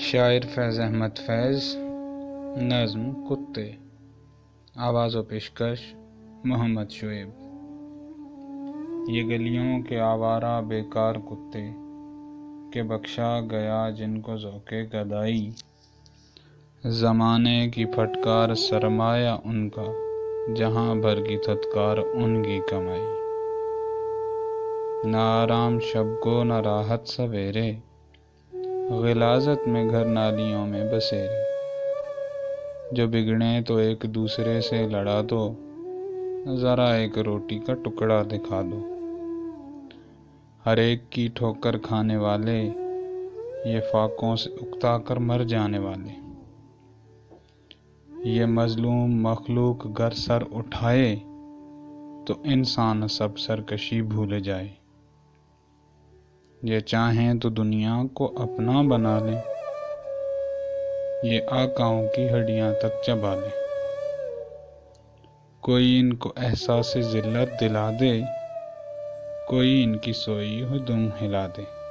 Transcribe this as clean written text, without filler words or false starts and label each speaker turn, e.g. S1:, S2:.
S1: شاعر فیض احمد فیض، نظم کتے، آواز و پیشکش محمد شعیب۔ یہ گلیوں کے آوارہ بیکار کتے کہ بخشا گیا جن کو ذوق گدائی، زمانے کی پھٹکار سرمایہ ان کا، جہاں بھر کی دھتکار ان کی کمائی۔ نہ آرام شب کو نہ راحت سویرے، غلاظت میں گھر نالیوں میں بسیرے۔ جو بگڑیں تو ایک دوسرے سے لڑا دو، ذرا ایک روٹی کا ٹکڑا دکھا دو۔ ہر ایک کی ٹھوکر کھانے والے، یہ فاقوں سے اکتا کر مر جانے والے۔ یہ مظلوم مخلوق گر سر اٹھائے، تو انسان سب سرکشی بھول جائے۔ یہ چاہیں تو دنیا کو اپنا بنا لیں، یہ آقاؤں کی ہڈیاں تک چبا لیں۔ کوئی ان کو احساس ذلت دلا دے، کوئی ان کی سوئی ہوئی دم ہلا دے۔